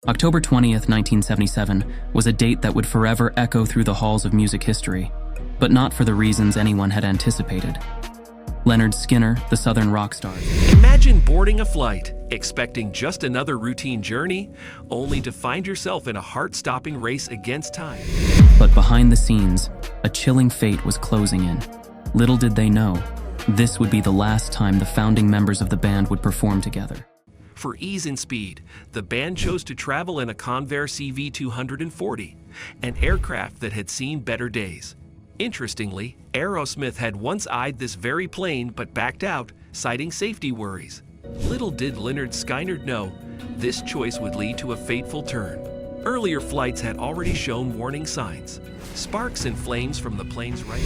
October 20th, 1977 was a date that would forever echo through the halls of music history, but not for the reasons anyone had anticipated. Lynyrd Skynyrd, the Southern rock star. Imagine boarding a flight, expecting just another routine journey, only to find yourself in a heart-stopping race against time. But behind the scenes, a chilling fate was closing in. Little did they know, this would be the last time the founding members of the band would perform together. For ease and speed, the band chose to travel in a Convair CV-240, an aircraft that had seen better days. Interestingly, Aerosmith had once eyed this very plane but backed out, citing safety worries. Little did Lynyrd Skynyrd know, this choice would lead to a fateful turn. Earlier flights had already shown warning signs. Sparks and flames from the plane's right.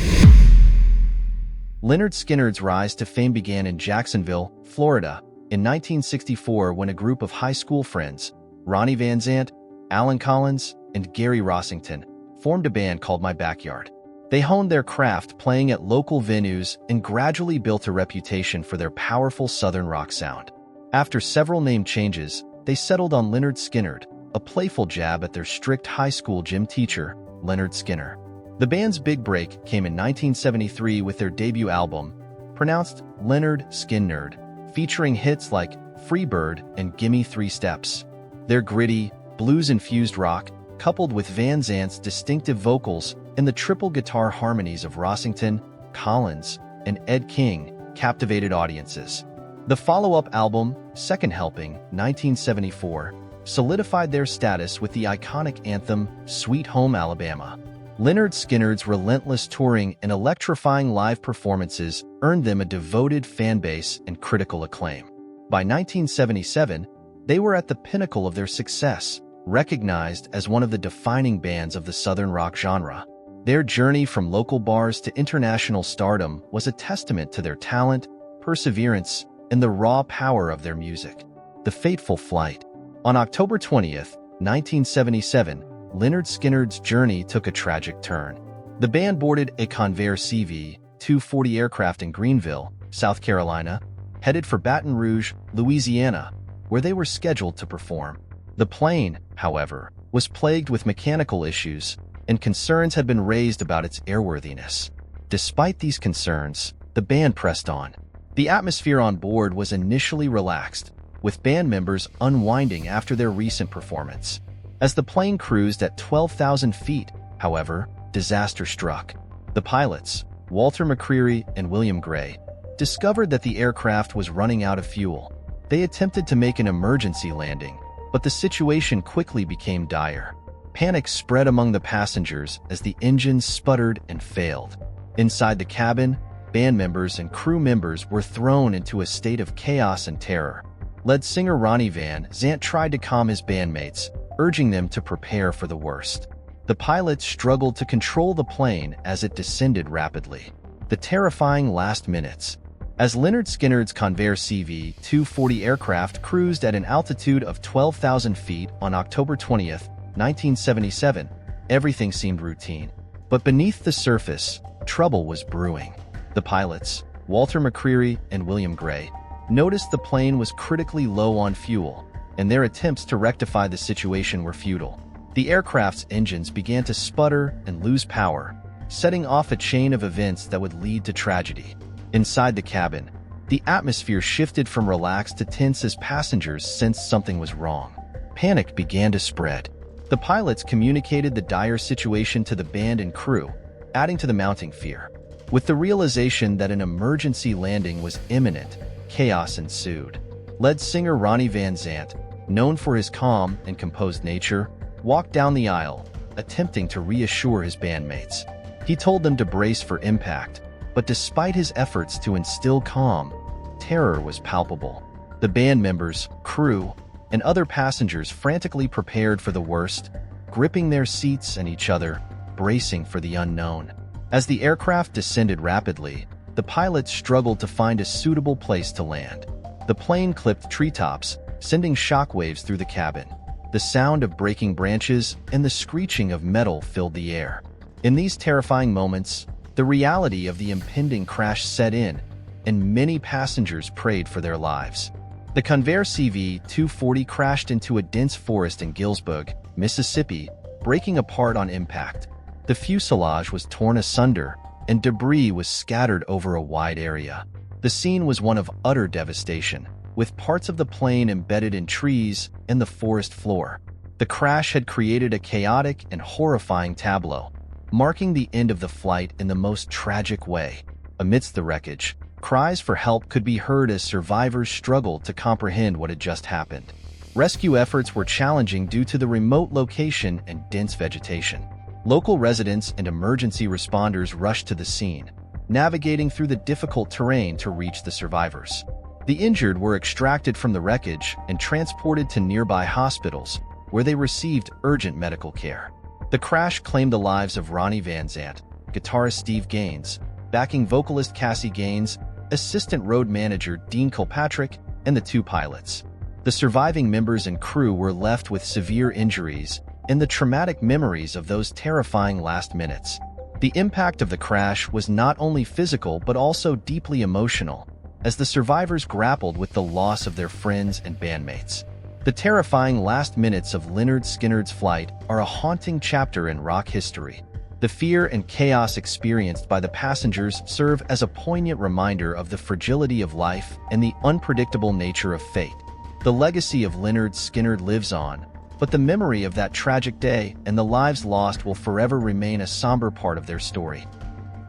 Lynyrd Skynyrd's rise to fame began in Jacksonville, Florida, in 1964 when a group of high school friends, Ronnie Van Zant, Alan Collins, and Gary Rossington, formed a band called My Backyard. They honed their craft playing at local venues and gradually built a reputation for their powerful Southern rock sound. After several name changes, they settled on Lynyrd Skynyrd, a playful jab at their strict high school gym teacher, Lynyrd Skynyrd. The band's big break came in 1973 with their debut album, pronounced Lynyrd Skynyrd, featuring hits like Free Bird and Gimme 3 Steps. Their gritty, blues-infused rock, coupled with Van Zant's distinctive vocals and the triple guitar harmonies of Rossington, Collins, and Ed King, captivated audiences. The follow-up album, Second Helping, 1974, solidified their status with the iconic anthem Sweet Home Alabama. Lynyrd Skynyrd's relentless touring and electrifying live performances earned them a devoted fan base and critical acclaim. By 1977, they were at the pinnacle of their success, recognized as one of the defining bands of the Southern rock genre. Their journey from local bars to international stardom was a testament to their talent, perseverance, and the raw power of their music. The fateful flight. On October 20th, 1977, Lynyrd Skynyrd's journey took a tragic turn. The band boarded a Convair CV-240 aircraft in Greenville, South Carolina, headed for Baton Rouge, Louisiana, where they were scheduled to perform. The plane, however, was plagued with mechanical issues, and concerns had been raised about its airworthiness. Despite these concerns, the band pressed on. The atmosphere on board was initially relaxed, with band members unwinding after their recent performance. As the plane cruised at 12,000 feet, however, disaster struck. The pilots, Walter McCreary and William Gray, discovered that the aircraft was running out of fuel. They attempted to make an emergency landing, but the situation quickly became dire. Panic spread among the passengers as the engines sputtered and failed. Inside the cabin, band members and crew members were thrown into a state of chaos and terror. Lead singer Ronnie Van Zant tried to calm his bandmates, urging them to prepare for the worst. The pilots struggled to control the plane as it descended rapidly. The terrifying last minutes. As Lynyrd Skynyrd's Convair CV-240 aircraft cruised at an altitude of 12,000 feet on October 20th, 1977, everything seemed routine. But beneath the surface, trouble was brewing. The pilots, Walter McCreary and William Gray, noticed the plane was critically low on fuel, and their attempts to rectify the situation were futile. The aircraft's engines began to sputter and lose power, setting off a chain of events that would lead to tragedy. Inside the cabin, the atmosphere shifted from relaxed to tense as passengers sensed something was wrong. Panic began to spread. The pilots communicated the dire situation to the band and crew, adding to the mounting fear. With the realization that an emergency landing was imminent, chaos ensued. Lead singer Ronnie Van Zant, known for his calm and composed nature, walked down the aisle, attempting to reassure his bandmates. He told them to brace for impact, but despite his efforts to instill calm, terror was palpable. The band members, crew, and other passengers frantically prepared for the worst, gripping their seats and each other, bracing for the unknown. As the aircraft descended rapidly, the pilots struggled to find a suitable place to land. The plane clipped treetops, sending shockwaves through the cabin. The sound of breaking branches and the screeching of metal filled the air. In these terrifying moments, the reality of the impending crash set in, and many passengers prayed for their lives. The Convair CV-240 crashed into a dense forest in Gillsburg, Mississippi, breaking apart on impact. The fuselage was torn asunder, and debris was scattered over a wide area. The scene was one of utter devastation, with parts of the plane embedded in trees and the forest floor. The crash had created a chaotic and horrifying tableau, marking the end of the flight in the most tragic way. Amidst the wreckage, cries for help could be heard as survivors struggled to comprehend what had just happened. Rescue efforts were challenging due to the remote location and dense vegetation. Local residents and emergency responders rushed to the scene, navigating through the difficult terrain to reach the survivors. The injured were extracted from the wreckage and transported to nearby hospitals, where they received urgent medical care. The crash claimed the lives of Ronnie Van Zant, guitarist Steve Gaines, backing vocalist Cassie Gaines, assistant road manager Dean Kilpatrick, and the two pilots. The surviving members and crew were left with severe injuries and the traumatic memories of those terrifying last minutes. The impact of the crash was not only physical but also deeply emotional, as the survivors grappled with the loss of their friends and bandmates. The terrifying last minutes of Lynyrd Skynyrd's flight are a haunting chapter in rock history. The fear and chaos experienced by the passengers serve as a poignant reminder of the fragility of life and the unpredictable nature of fate. The legacy of Lynyrd Skynyrd lives on, but the memory of that tragic day and the lives lost will forever remain a somber part of their story.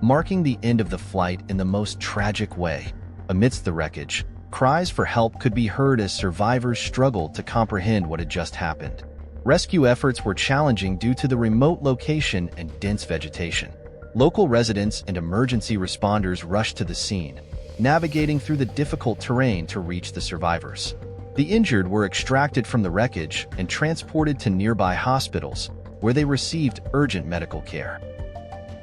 Marking the end of the flight in the most tragic way. Amidst the wreckage, cries for help could be heard as survivors struggled to comprehend what had just happened. Rescue efforts were challenging due to the remote location and dense vegetation. Local residents and emergency responders rushed to the scene, navigating through the difficult terrain to reach the survivors. The injured were extracted from the wreckage and transported to nearby hospitals, where they received urgent medical care.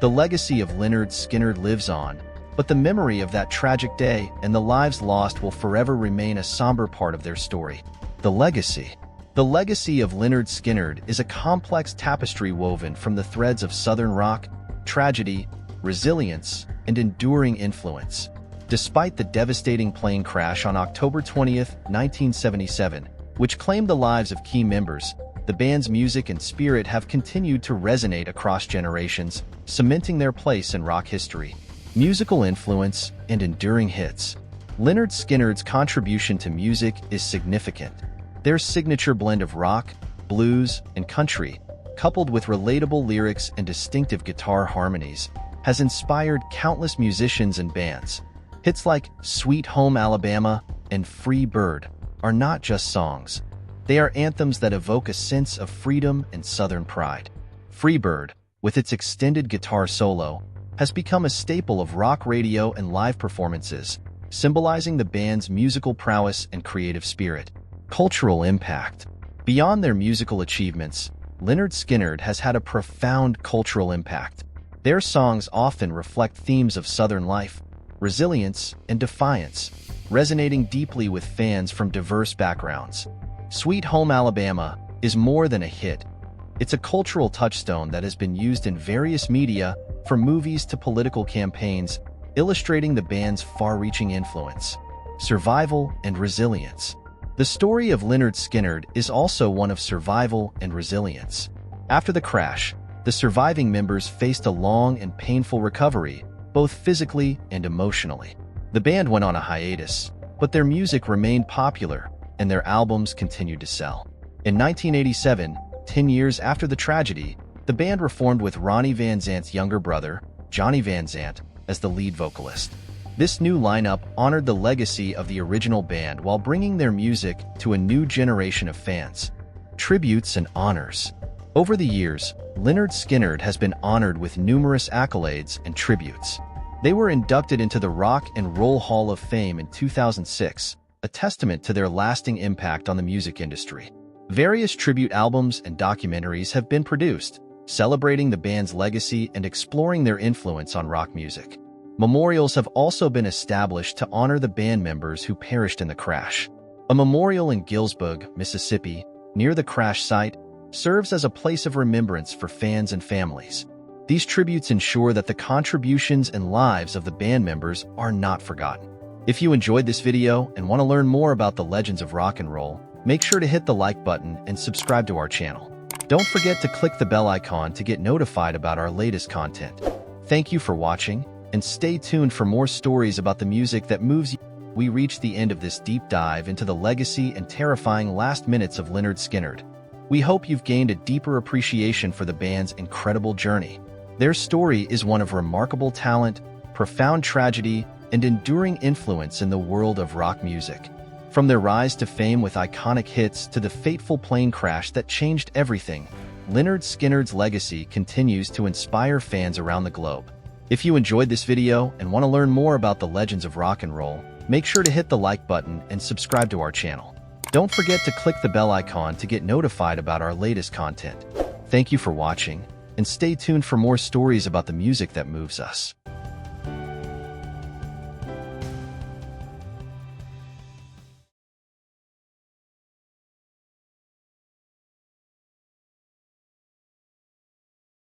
The legacy of Lynyrd Skynyrd lives on, but the memory of that tragic day and the lives lost will forever remain a somber part of their story. The legacy. The legacy of Lynyrd Skynyrd is a complex tapestry woven from the threads of Southern rock, tragedy, resilience, and enduring influence. Despite the devastating plane crash on October 20, 1977, which claimed the lives of key members, the band's music and spirit have continued to resonate across generations, cementing their place in rock history. Musical influence and enduring hits. Lynyrd Skynyrd's contribution to music is significant. Their signature blend of rock, blues, and country, coupled with relatable lyrics and distinctive guitar harmonies, has inspired countless musicians and bands. Hits like Sweet Home Alabama and Free Bird are not just songs. They are anthems that evoke a sense of freedom and Southern pride. Free Bird, with its extended guitar solo, has become a staple of rock radio and live performances, symbolizing the band's musical prowess and creative spirit. Cultural impact. Beyond their musical achievements, Lynyrd Skynyrd has had a profound cultural impact. Their songs often reflect themes of Southern life, resilience, and defiance, resonating deeply with fans from diverse backgrounds. Sweet Home Alabama is more than a hit. It's a cultural touchstone that has been used in various media, from movies to political campaigns, illustrating the band's far-reaching influence. Survival and resilience. The story of Lynyrd Skynyrd is also one of survival and resilience. After the crash, the surviving members faced a long and painful recovery, both physically and emotionally. The band went on a hiatus, but their music remained popular, and their albums continued to sell. In 1987, 10 years after the tragedy, the band reformed with Ronnie Van Zant's younger brother, Johnny Van Zant, as the lead vocalist. This new lineup honored the legacy of the original band while bringing their music to a new generation of fans. Tributes and honors. Over the years, Lynyrd Skynyrd has been honored with numerous accolades and tributes. They were inducted into the Rock and Roll Hall of Fame in 2006, a testament to their lasting impact on the music industry. Various tribute albums and documentaries have been produced, celebrating the band's legacy and exploring their influence on rock music. Memorials have also been established to honor the band members who perished in the crash. A memorial in Gillsburg, Mississippi, near the crash site, serves as a place of remembrance for fans and families. These tributes ensure that the contributions and lives of the band members are not forgotten. If you enjoyed this video and want to learn more about the legends of rock and roll, make sure to hit the like button and subscribe to our channel. Don't forget to click the bell icon to get notified about our latest content. Thank you for watching, and stay tuned for more stories about the music that moves you. We reached the end of this deep dive into the legacy and terrifying last minutes of Lynyrd Skynyrd. We hope you've gained a deeper appreciation for the band's incredible journey. Their story is one of remarkable talent, profound tragedy, and enduring influence in the world of rock music. From their rise to fame with iconic hits to the fateful plane crash that changed everything, Lynyrd Skynyrd's legacy continues to inspire fans around the globe. If you enjoyed this video and want to learn more about the legends of rock and roll, make sure to hit the like button and subscribe to our channel. Don't forget to click the bell icon to get notified about our latest content. Thank you for watching, and stay tuned for more stories about the music that moves us.